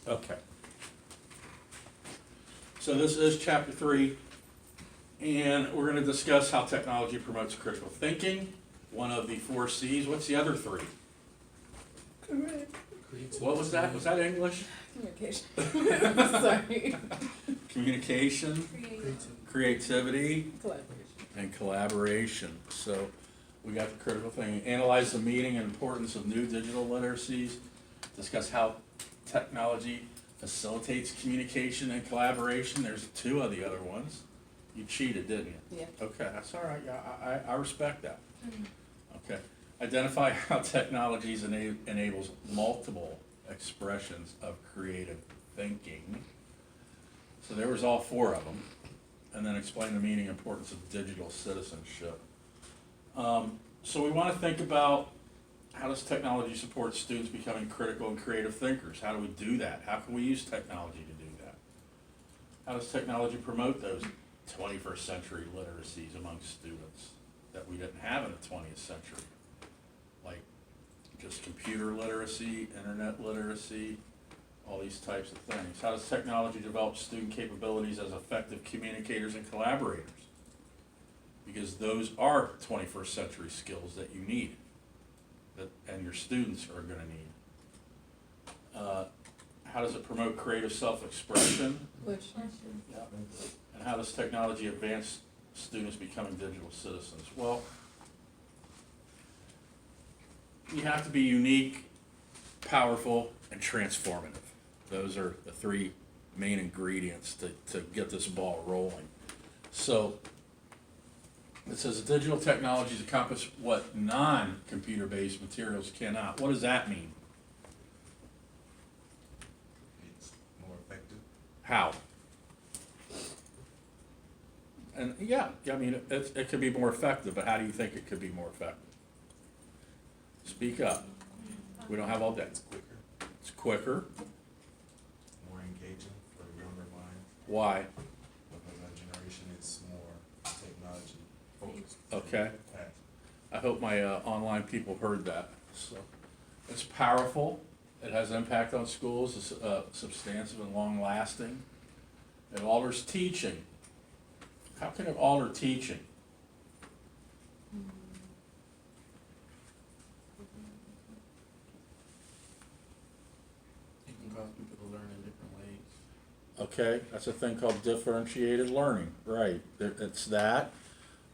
Okay. So this is chapter 3, and we're going to discuss how technology promotes critical thinking, one of the 4 C's. What's the other 3? Correct. What was that? Was that English? Communication. Sorry. Communication, creativity, Collaboration. and collaboration. So we got the critical thinking. Analyze the meaning and importance of new digital literacies. Discuss how technology facilitates communication and collaboration. There's 2 of the other ones. You cheated, didn't you? Yeah. Okay, that's all right. Yeah, I respect that. Okay. Identify how technologies enables multiple expressions of creative thinking. So there was all 4 of them. And then explain the meaning and importance of digital citizenship. So we want to think about how does technology support students becoming critical and creative thinkers? How do we do that? How can we use technology to do that? How does technology promote those 21st century literacies among students that we didn't have in the 20th century? Like just computer literacy, internet literacy, all these types of things. How does technology develop student capabilities as effective communicators and collaborators? Because those are 21st century skills that you need, and your students are going to need. How does it promote creative self-expression? Yeah. And how does technology advance students becoming digital citizens? Well, you have to be unique, powerful, and transformative. Those are the 3 main ingredients to get this ball rolling. So it says digital technologies accomplish what non-computer based materials cannot. What does that mean? It's more effective. How? And yeah, I mean, it could be more effective, but how do you think it could be more effective? Speak up. We don't have all day. It's quicker, It's quicker. more engaging for the younger minds. Why? Because our generation is more technology focused. Okay. Fast. I hope my online people heard that. So it's powerful. It has impact on schools. It's substantive and long-lasting. It alters teaching. How can it alter teaching? It can cause people to learn in different ways. Okay, that's a thing called differentiated learning, right? It's that.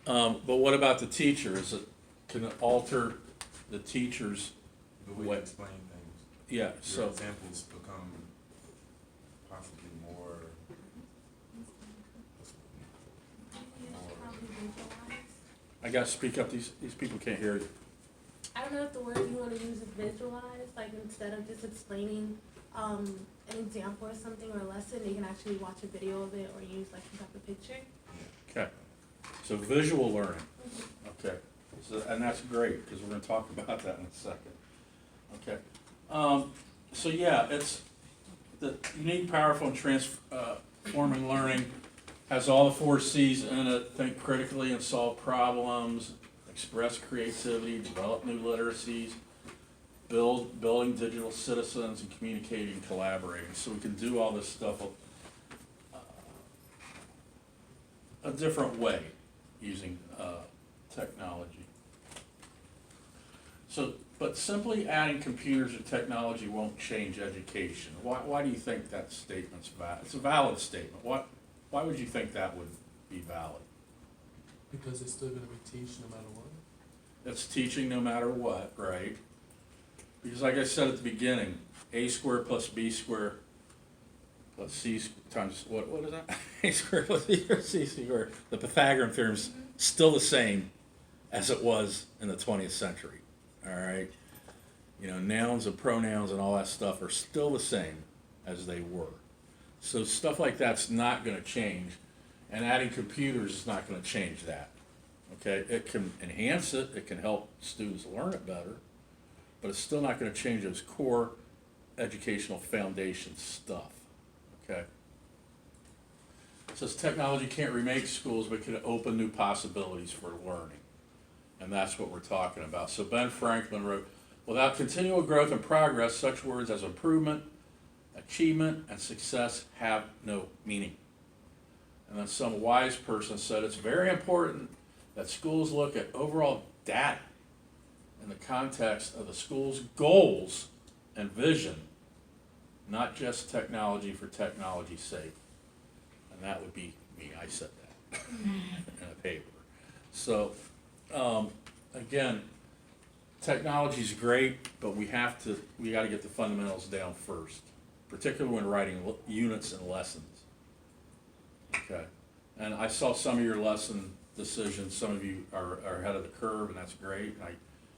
But what about the teacher? Can it alter the teacher's? The way What? you explain things. Yeah. Your So examples become possibly more. I gotta speak up. These people can't hear you. I don't know if the word you want to use is visualize, like instead of just explaining an example or something or a lesson, they can actually watch a video of it or use like some type of picture. Okay. So visual learning. Okay. So, and that's great because we're going to talk about that in a second. Okay. So yeah, it's the unique, powerful, and transforming learning has all the 4 C's in it. Think critically and solve problems. Express creativity. Develop new literacies. Building digital citizens and communicating and collaborating. So we can do all this stuff a different way using technology. So, but simply adding computers or technology won't change education. Why do you think that statement's valid? It's a valid statement. Why would you think that would be valid? Because it's still gonna be teach no matter what. It's teaching no matter what, right? Because like I said at the beginning, a squared plus b squared plus c times, what is that? A squared plus b or c squared. The Pythagorean theorem's still the same as it was in the 20th century, all right? You know, nouns and pronouns and all that stuff are still the same as they were. So stuff like that's not gonna change, and adding computers is not gonna change that, okay? It can enhance it, it can help students learn it better, but it's still not gonna change those core educational foundation stuff, okay? It says technology can't remake schools, but can open new possibilities for learning. And that's what we're talking about. So Ben Franklin wrote, without continual growth and progress, such words as improvement, achievement and success have no meaning. And then some wise person said it's very important that schools look at overall data in the context of the school's goals and vision, not just technology for technology's sake. And that would be me, I said that in a paper. So, again, technology's great, but we gotta get the fundamentals down first, particularly when writing units and lessons. Okay, and I saw some of your lesson decisions, some of you are ahead of the curve, and that's great.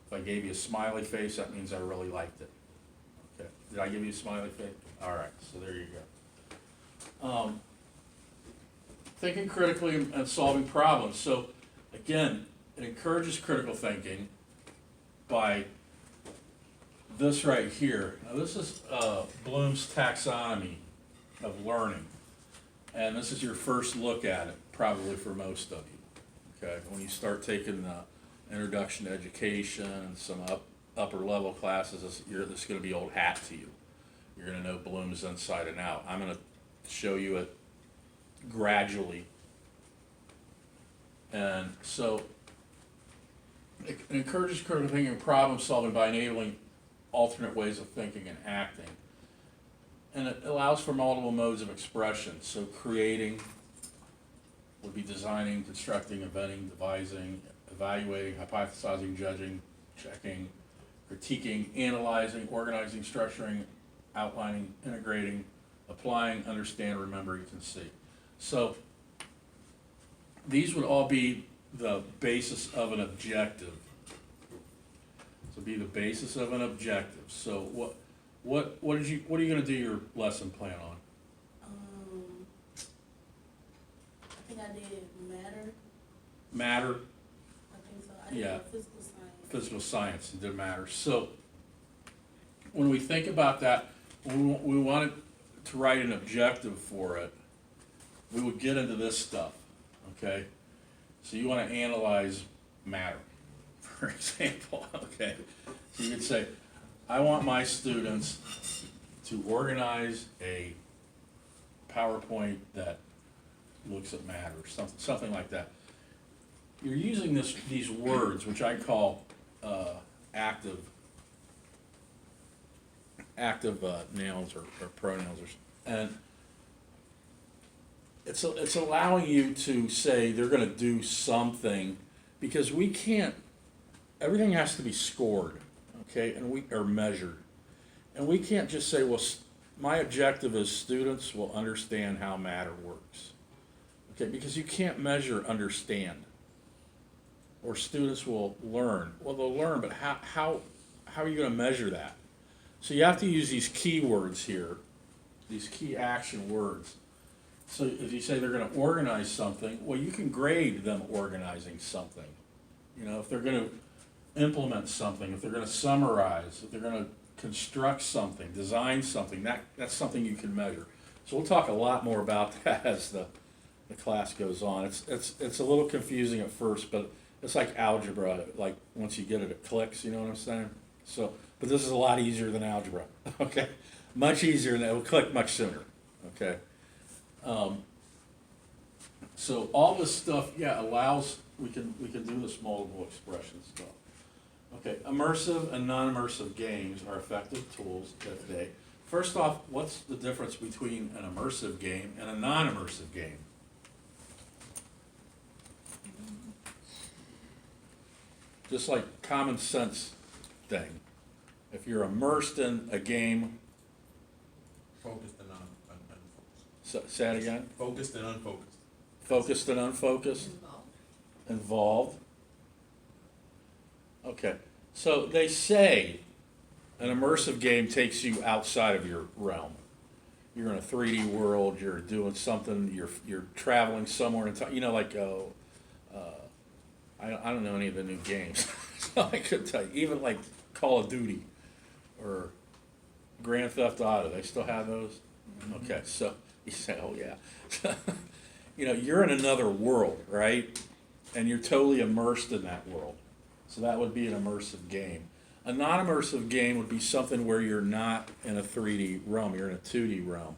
If I gave you a smiley face, that means I really liked it. Okay, did I give you a smiley face? All right, so there you go. Thinking critically and solving problems. So again, it encourages critical thinking by this right here. Now this is Bloom's taxonomy of learning. And this is your first look at it, probably for most of you. Okay, when you start taking introduction to education and some upper level classes, this is going to be old hat to you. You're going to know Bloom's inside and out. I'm going to show you it gradually. And so it encourages critical thinking and problem solving by enabling alternate ways of thinking and acting. And it allows for multiple modes of expression. So creating would be designing, constructing, inventing, devising, evaluating, hypothesizing, judging, checking, critiquing, analyzing, organizing, structuring, outlining, integrating, applying, understand, remember, you can see. So these would all be the basis of an objective. So be the basis of an objective. So what are you gonna do your lesson plan on? I think I did matter. Matter, I think so. I did Yeah. physical science. physical science, it did matter. So when we think about that, we wanted to write an objective for it, we would get into this stuff, okay? So you wanna analyze matter, for example, okay? So you could say, I want my students to organize a PowerPoint that looks at matter, something like that. You're using these words, which I call active nouns or pronouns, and it's allowing you to say they're going to do something, because we can't. Everything has to be scored, okay, and we are measured, and we can't just say, well, my objective is students will understand how matter works, okay, because you can't measure understand. Or students will learn. Well, they'll learn, but how are you going to measure that? So you have to use these key words here, these key action words. So if you say they're going to organize something, well, you can grade them organizing something. You know, if they're going to implement something, if they're going to summarize, if they're going to construct something, design something, that's something you can measure. So we'll talk a lot more about that as the class goes on. It's a little confusing at first, but it's like algebra. Like once you get it, it clicks. You know what I'm saying? So, but this is a lot easier than algebra. Okay, much easier, and it will click much sooner. Okay. So all this stuff, yeah, allows we can do this multiple expression stuff. Okay, immersive and non-immersive games are effective tools today. First off, what's the difference between an immersive game and a non-immersive game? Just like common sense thing. If you're immersed in a game, Focused and unfocused. say it again, Focused and unfocused. focused and unfocused, involved. Okay, so they say an immersive game takes you outside of your realm. You're in a 3D world, you're doing something, you're traveling somewhere in time, you know, like, I don't know any of the new games, so I couldn't tell you. Even like Call of Duty or Grand Theft Auto, they still have those? Okay, so you say, oh yeah. You know, you're in another world, right? And you're totally immersed in that world. So that would be an immersive game. A non-immersive game would be something where you're not in a 3D realm, you're in a 2D realm.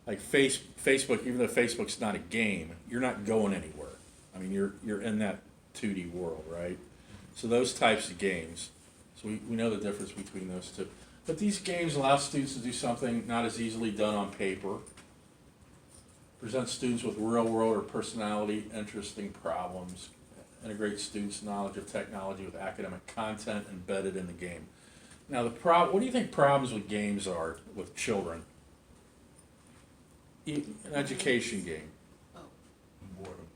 Like Facebook, even though Facebook's not a game, you're not going anywhere. I mean, you're in that 2D world, right? So those types of games. So we know the difference between those two. But these games allow students to do something not as easily done on paper. Present students with real world or personality interesting problems. Integrate students' knowledge of technology with academic content embedded in the game. Now, what do you think problems with games are with children? An education game. Boredom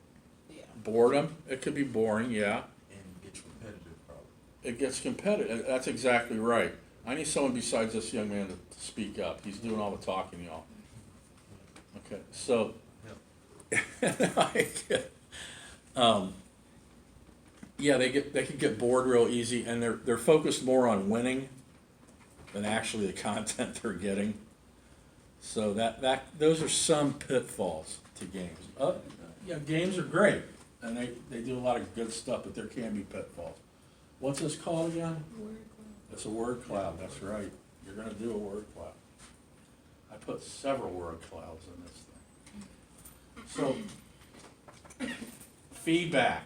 Yeah. Boredom. It could be boring, yeah. and get competitive probably. It gets competitive. That's exactly right. I need someone besides this young man to speak up. He's doing all the talking, y'all. Okay, so. Yeah, they can get bored real easy, and they're focused more on winning than actually the content they're getting. So those are some pitfalls to games. Yeah, games are great, and they do a lot of good stuff, but there can be pitfalls. What's this called again? It's a word cloud. That's right. You're going to do a word cloud. I put several word clouds in this thing. So feedback.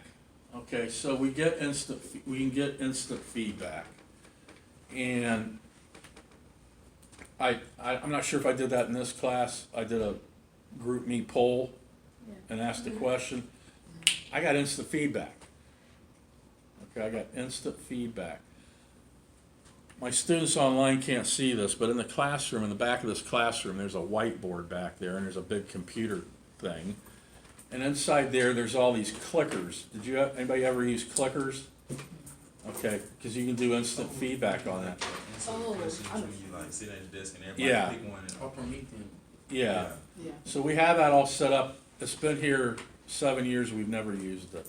Okay, so we can get instant feedback, and I'm not sure if I did that in this class. I did a group me poll and asked a question. I got instant feedback. Okay, I got instant feedback. My students online can't see this, but in the classroom, in the back of this classroom, there's a whiteboard back there, and there's a big computer thing. And inside there's all these clickers. Anybody ever use clickers? Okay, because you can do instant feedback on that. Oh, When you like sit at the desk and everybody Yeah. pick one and Upper meeting. Yeah. yeah. So we have that all set up. It's been here 7 years. We've never used it.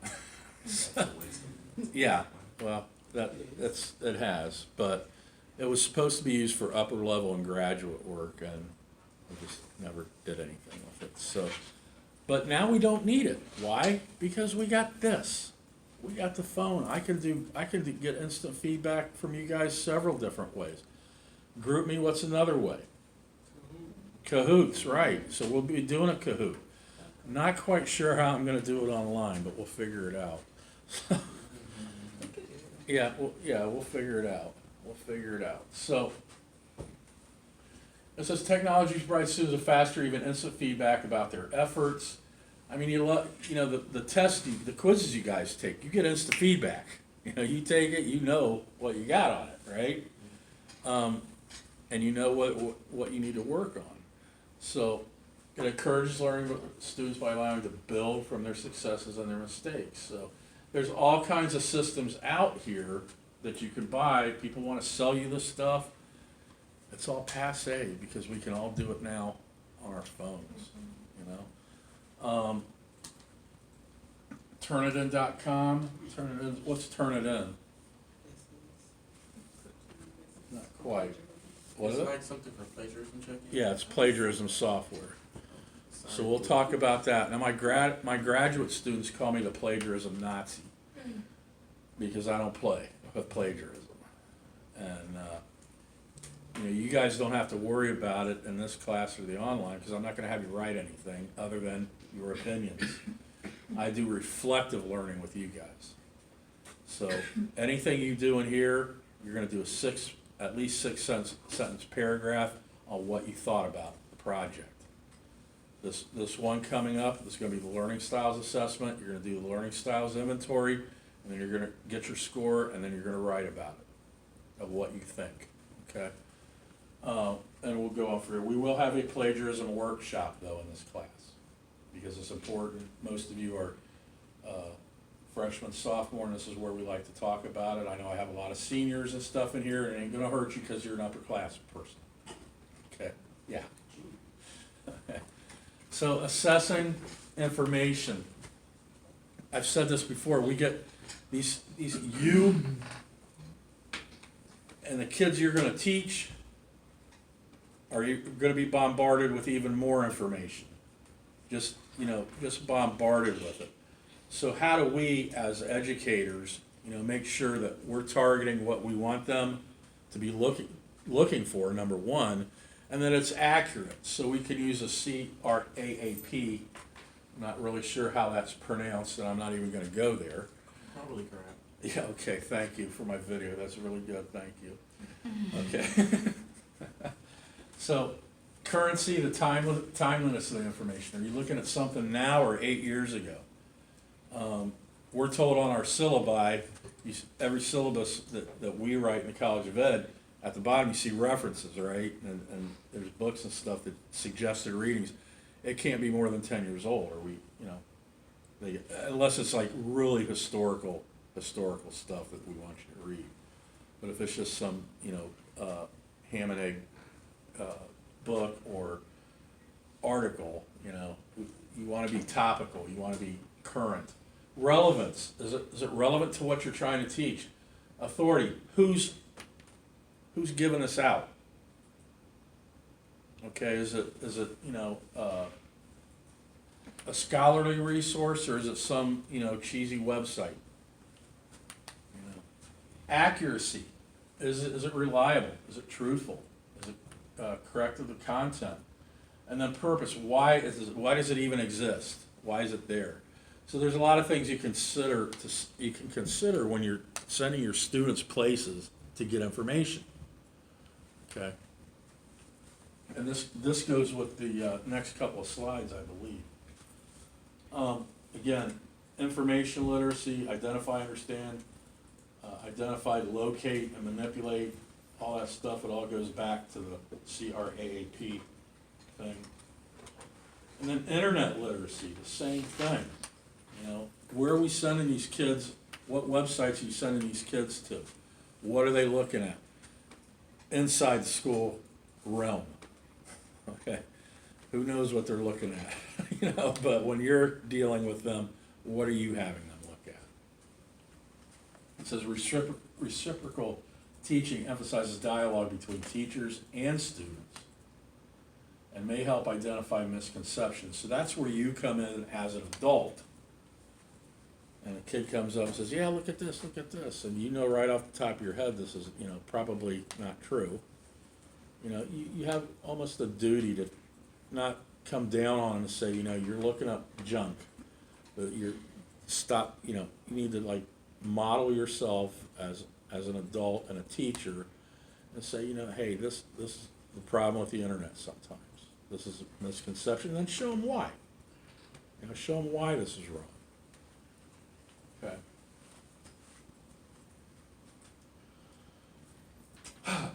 that's a waste of Yeah. Well, it has, but it was supposed to be used for upper level and graduate work, and we just never did anything with it. So, but now we don't need it. Why? Because we got this. We got the phone. I can get instant feedback from you guys several different ways. Group me. What's another way? Cahoots, right? So we'll be doing a Kahoot. Not quite sure how I'm going to do it online, but we'll figure it out. We'll figure it out. We'll figure it out. So it says technologies provide students with faster, even instant feedback about their efforts. I mean, the tests, the quizzes you guys take, you get instant feedback. You take it, you know what you got on it, right? And you know what you need to work on. So it encourages learning students by allowing them to build from their successes and their mistakes. So there's all kinds of systems out here that you can buy. People want to sell you this stuff. It's all passe because we can all do it now on our phones, Turnitin.com. Turnitin. What's Turnitin? Not quite. What is It's it? like something for plagiarism checking? Yeah, it's plagiarism software. So we'll talk about that. Now my graduate students call me the plagiarism Nazi because I don't play with plagiarism, and you guys don't have to worry about it in this class or the online because I'm not going to have you write anything other than your opinions. I do reflective learning with you guys. So anything you do in here, you're going to do at least six sentence paragraph on what you thought about the project. This one coming up is going to be the learning styles assessment. You're going to do the learning styles inventory, and then you're going to get your score, and then you're going to write about it, of what you think. Okay? And we'll go on for it. We will have a plagiarism workshop, though, in this class, because it's important. Most of you are freshman, sophomore, and this is where we like to talk about it. I know I have a lot of seniors and stuff in here, and it ain't going to hurt you because you're an upper class person. Okay? Yeah. Okay. So assessing information. I've said this before. We get these you and the kids you're going to teach are you going to be bombarded with even more information. Just bombarded with it. So how do we as educators make sure that we're targeting what we want them to be looking for, number one, and that it's accurate. So we can use a CRAAP. I'm not really sure how that's pronounced, and I'm not even gonna go there. Probably correct. Yeah, okay, thank you for my video, that's really good, thank you. Okay. So, currency, the timeliness of the information. Are you looking at something now or 8 years ago? We're told on our syllabi, every syllabus that we write in the College of Ed, at the bottom you see references, right? And there's books and stuff that suggested readings. It can't be more than 10 years old, or unless it's like really historical stuff that we want you to read. But if it's just some, ham and egg book or article, you want to be topical, you want to be current. Relevance, is it relevant to what you're trying to teach? Authority, who's giving this out? Okay, is it a scholarly resource, or is it some cheesy website? Accuracy, is it reliable? Is it truthful? Is it correct to the content? And then purpose, why does it even exist? Why is it there? So there's a lot of things you can consider when you're sending your students places to get information. Okay. And this goes with the next couple of slides, I believe. Again, information literacy, identify, understand, identify, locate, and manipulate, all that stuff. It all goes back to the CRAAP thing. And then internet literacy, the same thing. Where are we sending these kids? What websites are you sending these kids to? What are they looking at? Inside the school realm. Okay. Who knows what they're looking at? But when you're dealing with them, what are you having them look at? It says reciprocal teaching emphasizes dialogue between teachers and students and may help identify misconceptions. So that's where you come in as an adult. And a kid comes up and says, yeah, look at this. And right off the top of your head, this is, probably not true. You have almost a duty to not come down on them and say, you're looking up junk. But you need to model yourself as an adult and a teacher and say, hey, this is the problem with the internet sometimes. This is a misconception, and then show them why. Show them why this is wrong. Okay.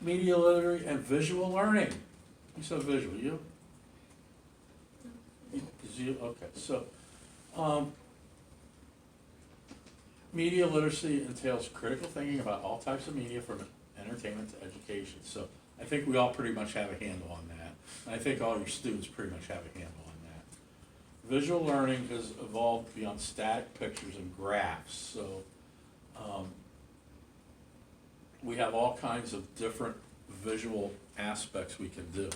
Media literacy and visual learning. You said visual, you? Okay, so media literacy entails critical thinking about all types of media from entertainment to education. So I think we all pretty much have a handle on that. And I think all your students pretty much have a handle on that. Visual learning has evolved beyond static pictures and graphs. So we have all kinds of different visual aspects we can do.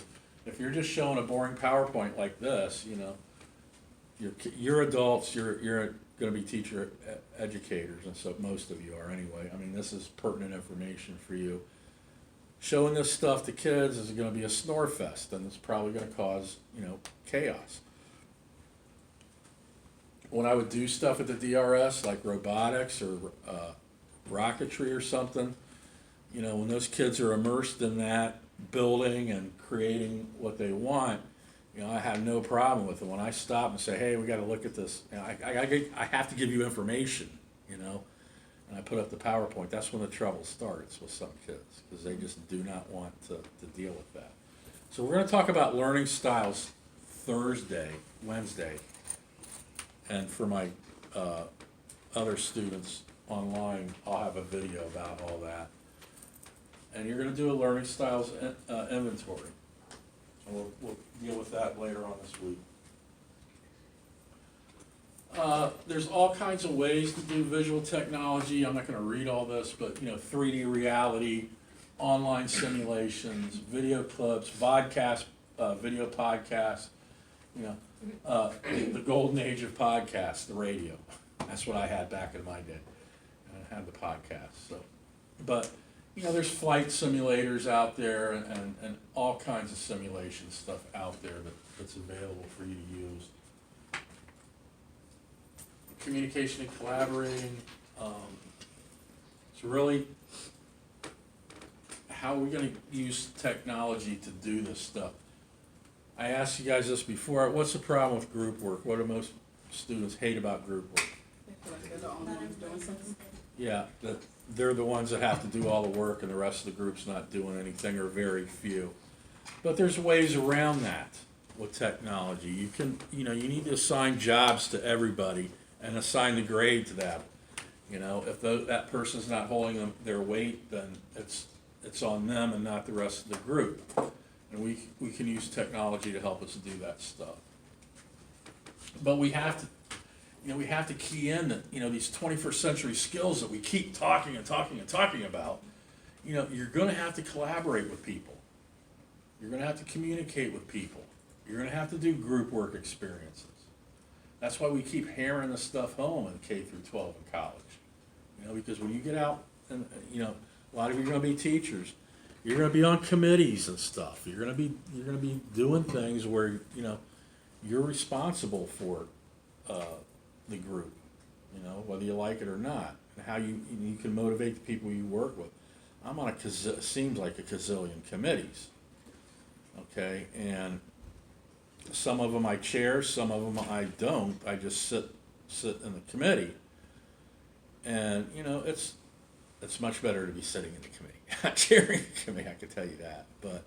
If you're just showing a boring PowerPoint like this, you're adults, you're going to be teacher educators, and so most of you are anyway. I mean, this is pertinent information for you. Showing this stuff to kids is going to be a snore fest, and it's probably going to cause, chaos. When I would do stuff at the DRS, like robotics or rocketry or something, when those kids are immersed in that building and creating what they want, I have no problem with it. When I stop and say, hey, we got to look at this, I have to give you information, and I put up the PowerPoint, that's when the trouble starts with some kids, because they just do not want to deal with that. So we're going to talk about learning styles Wednesday, and for my other students online, I'll have a video about all that. And you're going to do a learning styles inventory. And we'll deal with that later on this week. There's all kinds of ways to do visual technology. I'm not going to read all this, but 3D reality, online simulations, video clips, video podcasts, the golden age of podcasts, the radio. That's what I had back in my day. had the podcast, so. But, you know, there's flight simulators out there and all kinds of simulation stuff out there that's available for you to use. Communication and collaborating, it's really, how are we gonna use technology to do this stuff? I asked you guys this before, what's the problem with group work? What do most students hate about group work? They feel like they're the only Not ones doing everybody's something. Yeah, that they're the ones that have to do all the work and the rest of the group's not doing anything or very few. But there's ways around that with technology. You can, you know, you need to assign jobs to everybody and assign the grade to them. You know, if that person's not holding their weight, then it's on them and not the rest of the group. And we can use technology to help us do that stuff. But we have to, you know, we have to key in that, you know, these 21st century skills that we keep talking about. You know, you're gonna have to collaborate with people. You're gonna have to communicate with people. You're gonna have to do group work experiences. That's why we keep hammering this stuff home in K through 12 in college. You know, because when you get out and, you know, a lot of you are gonna be teachers. You're gonna be on committees and stuff. You're gonna be doing things where, you know, you're responsible for the group, you know, whether you like it or not, and how you can motivate the people you work with. I'm on seems like a gazillion committees, okay, and some of them I chair, some of them I don't. I just sit in the committee, and you know, it's much better to be sitting in the committee, not chairing the committee. I can tell you that, but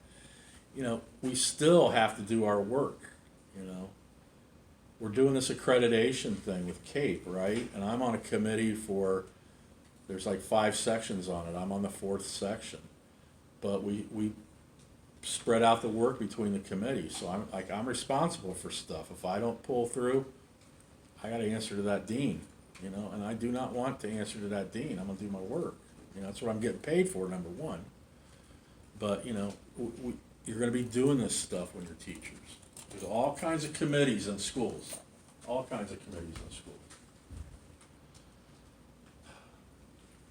you know, we still have to do our work, you know. We're doing this accreditation thing with CAPE, right? And I'm on a committee for, there's like 5 sections on it. I'm on the 4th section. But we spread out the work between the committees. So I'm responsible for stuff. If I don't pull through, I gotta answer to that dean, you know, and I do not want to answer to that dean. I'm gonna do my work. You know, that's what I'm getting paid for, number one. But, you know, you're gonna be doing this stuff when you're teachers. There's all kinds of committees in schools, all kinds of committees in schools.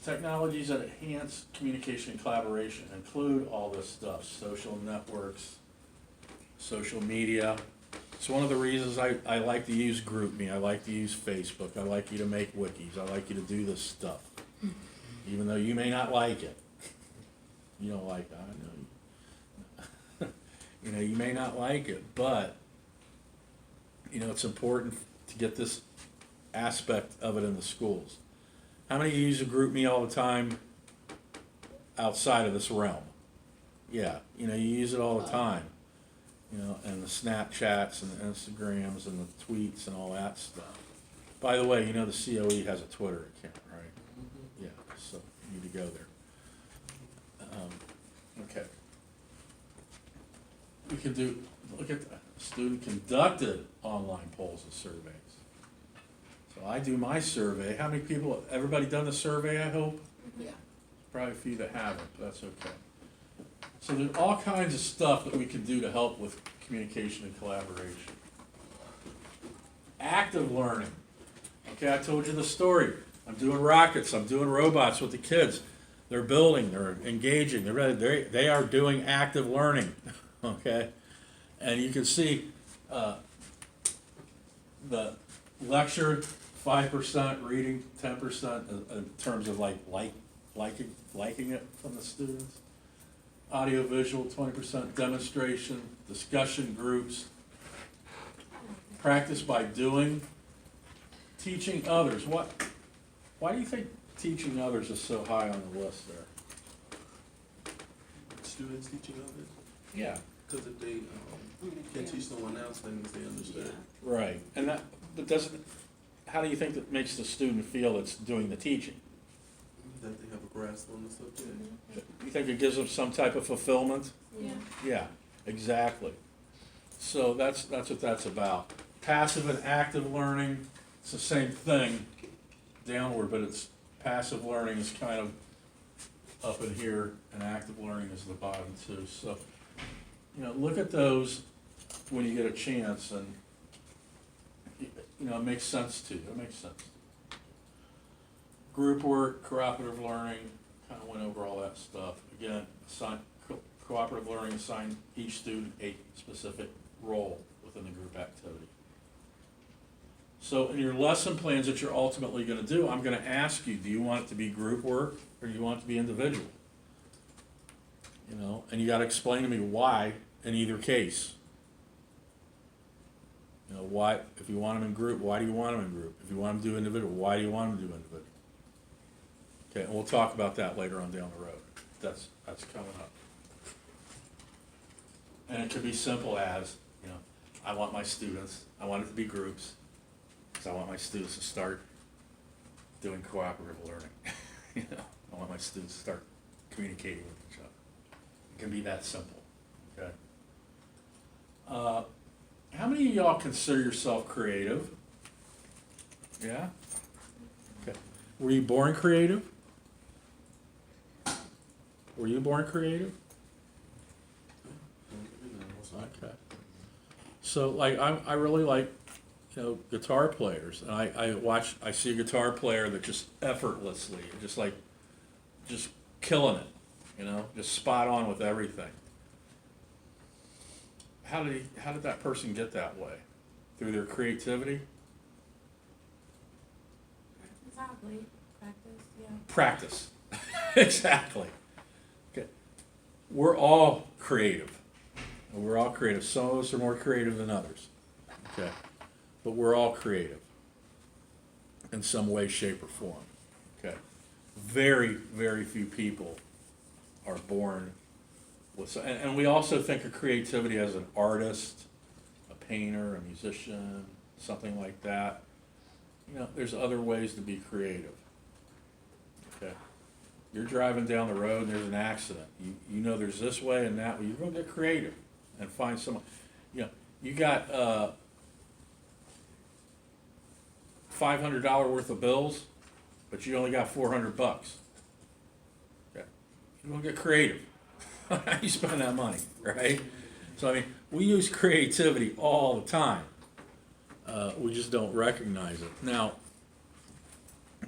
Technologies that enhance communication and collaboration include all this stuff, social networks, social media. It's one of the reasons I like to use GroupMe, I like to use Facebook, I like you to make wikis, I like you to do this stuff. Even though you may not like it. You don't like that, I know. You know, you may not like it, but, you know, it's important to get this aspect of it in the schools. How many of you use a GroupMe all the time outside of this realm? Yeah, you know, you use it all the time. You know, and the Snapchats and the Instagrams and the tweets and all that stuff. By the way, you know the COE has a Twitter account, right? Yeah, so you need to go there. Okay. We can do, look at that, student-conducted online polls and surveys. So I do my survey. How many people, everybody done the survey, I hope? Yeah. Probably a few that haven't, but that's okay. So there's all kinds of stuff that we can do to help with communication and collaboration. Active learning. Okay, I told you the story. I'm doing rockets, I'm doing robots with the kids. They're building, they're engaging, they're ready. They are doing active learning, okay? And you can see the lecture, 5% reading, 10% in terms of liking it from the students. Audio visual, 20%, demonstration, discussion groups, practice by doing, teaching others. Why do you think teaching others is so high on the list there? Students teaching others, Yeah. because if they can't teach someone else, then they understand. Right, and but how do you think that makes the student feel that's doing the teaching? That they have a grasp on the subject. You think it gives them some type of fulfillment? Yeah. Yeah, exactly. So that's what that's about. Passive and active learning, it's the same thing downward, but it's passive learning is kind of up in here, and active learning is the bottom too. So, you know, look at those when you get a chance, and you know, it makes sense to you. It makes sense. Group work, cooperative learning, kind of went over all that stuff. Again, cooperative learning assign each student a specific role within the group activity. So in your lesson plans that you're ultimately gonna do, I'm gonna ask you, do you want it to be group work or do you want it to be individual? You know, and you gotta explain to me why in either case. You know, why, if you want them in group, why do you want them in group? If you want them to do individual, why do you want them to do individual? Okay, and we'll talk about that later on down the road. That's coming up. And it could be simple as, you know, I want my students, I want it to be groups, because I want my students to start doing cooperative learning. You know, I want my students to start communicating with each other. It can be that simple, okay? How many of y'all consider yourself creative? Yeah? Okay. Were you born creative? Were you born creative? Okay. So like I really like, you know, guitar players, and I see a guitar player that just effortlessly, just killing it, you know, just spot on with everything. How did that person get that way? Through their creativity? Probably practice, yeah. Practice. Exactly. Okay. We're all creative. We're all creative. Some of us are more creative than others. Okay. But we're all creative in some way, shape, or form. Okay. Very, very few people are born with, and we also think of creativity as an artist, a painter, a musician, something like that. You know, there's other ways to be creative. Okay. You're driving down the road and there's an accident. You know there's this way and that way. You're going to get creative and find someone. You know, you got $500 worth of bills, but you only got $400. Okay. You're going to get creative. How you spend that money, right? So I mean, we use creativity all the time. We just don't recognize it. Now,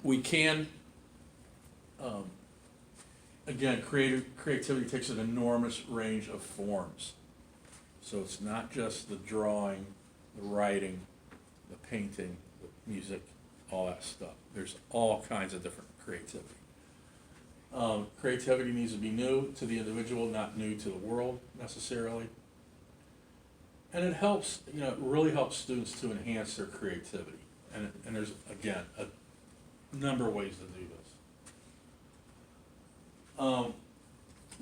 we can, again, creativity takes an enormous range of forms. So it's not just the drawing, the writing, the painting, the music, all that stuff. There's all kinds of different creativity. Creativity needs to be new to the individual, not new to the world necessarily. And it helps, you know, it really helps students to enhance their creativity. And there's, again, a number of ways to do this.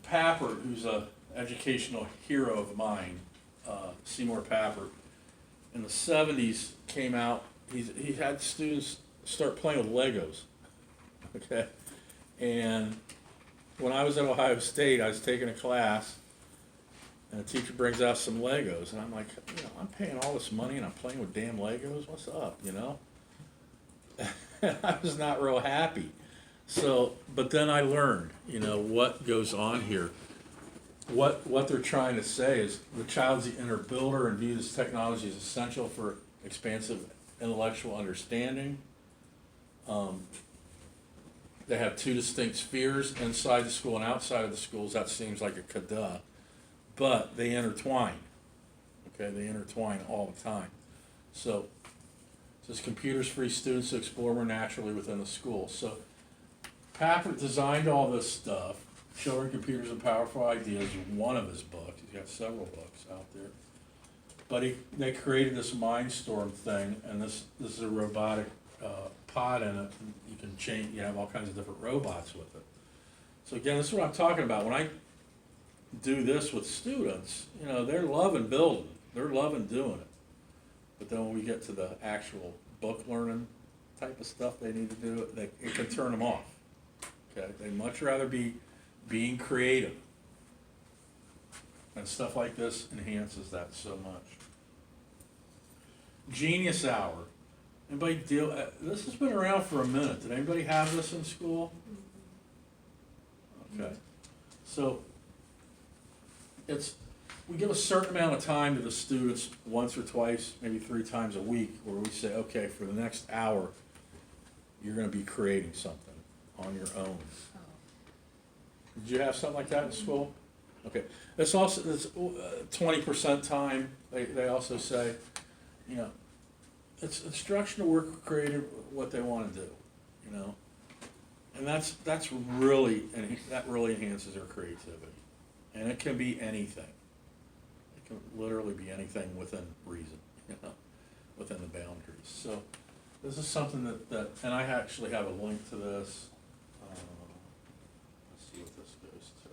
Papert, who's an educational hero of mine, Seymour Papert, in the 70s came out, he had students start playing with Legos, okay? And when I was at Ohio State, I was taking a class, and the teacher brings out some Legos, and I'm like, you know, I'm paying all this money and I'm playing with damn Legos, what's up, you know? I was not real happy. So, but then I learned, you know, what goes on here. What they're trying to say is the child's the inner builder and views technology as essential for expansive intellectual understanding. They have two distinct spheres inside the school and outside of the schools. That seems like a kada, but they intertwine. Okay, they intertwine all the time. So, it says computers free students to explore more naturally within the school. So, Papert designed all this stuff. Children, Computers, and Powerful Ideas is one of his books. He's got several books out there. But they created this Mindstorm thing, and this is a robotic pod in it. You can change. You have all kinds of different robots with it. So again, this is what I'm talking about. When I do this with students, you know, they're loving building, they're loving doing it. But then when we get to the actual book learning type of stuff they need to do, it can turn them off. Okay, they'd much rather be being creative. And stuff like this enhances that so much. Genius Hour. Anybody deal? This has been around for a minute. Did anybody have this in school? Okay. So we give a certain amount of time to the students once or twice, maybe 3 times a week, where we say, okay, for the next hour, you're going to be creating something. on your own. Did you have something like that in school? Okay, it's also, it's 20% time, they also say, you know, it's instruction to work creative, what they wanna do, you know? And that's really, and that really enhances their creativity. And it can be anything. It can literally be anything within reason, you know, within the boundaries. So this is something that and I actually have a link to this. Let's see what this goes to.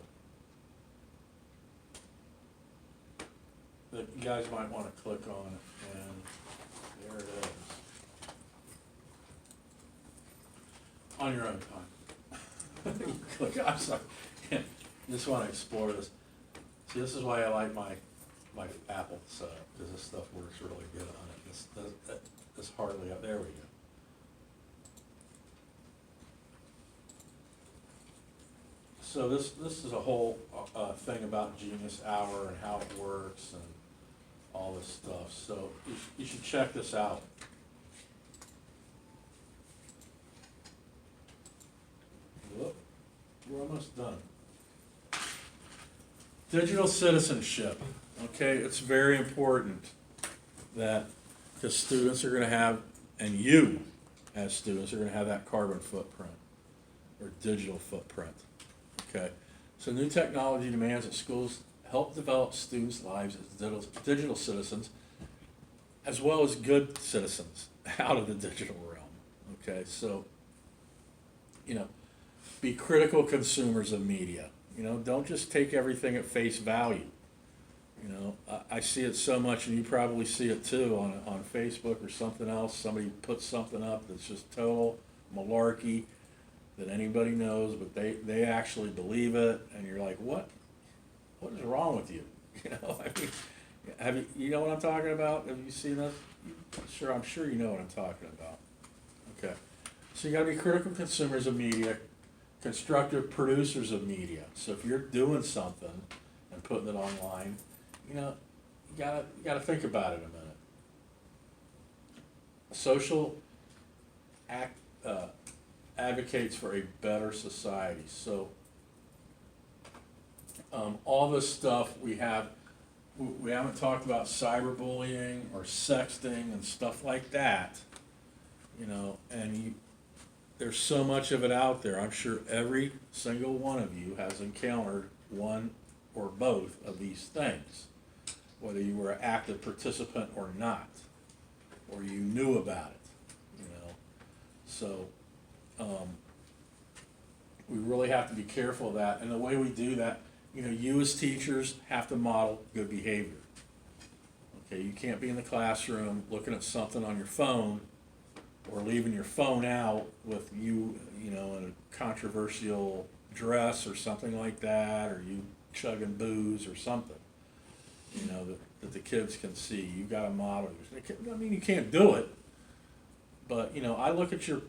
That you guys might want to click on, and there it is. On your own time. Click, I'm sorry. Just want to explore this. See, this is why I like my Apple setup, because this stuff works really good on it. This hardly up. There we go. So this is a whole thing about Genius Hour and how it works and all this stuff. So you should check this out. Whoop, we're almost done. Digital citizenship. Okay, it's very important that, because students are going to have, and you as students are going to have that carbon footprint or digital footprint. Okay, so new technology demands that schools help develop students' lives as digital citizens, as well as good citizens out of the digital realm. Okay, so, you know, be critical consumers of media. You know, don't just take everything at face value. You know, I see it so much, and you probably see it too on Facebook or something else. Somebody puts something up that's just total malarkey that anybody knows, but they actually believe it, and you're like, what is wrong with you? You know, I mean, you know what I'm talking about? Have you seen this? Sure, I'm sure you know what I'm talking about. Okay, so you got to be critical consumers of media, constructive producers of media. So if you're doing something and putting it online, you know, you gotta think about it a minute. Social advocates for a better society. So all this stuff we haven't talked about cyberbullying or sexting and stuff like that, you know, and there's so much of it out there. I'm sure every single one of you has encountered one or both of these things, whether you were an active participant or not, or you knew about it, you know. So we really have to be careful of that. And the way we do that, you know, you as teachers have to model good behavior. Okay, you can't be in the classroom looking at something on your phone or leaving your phone out with you know, in a controversial dress or something like that, or you chugging booze or something, you know, that the kids can see. You got to model. I mean, you can't do it, but, you know, I look at your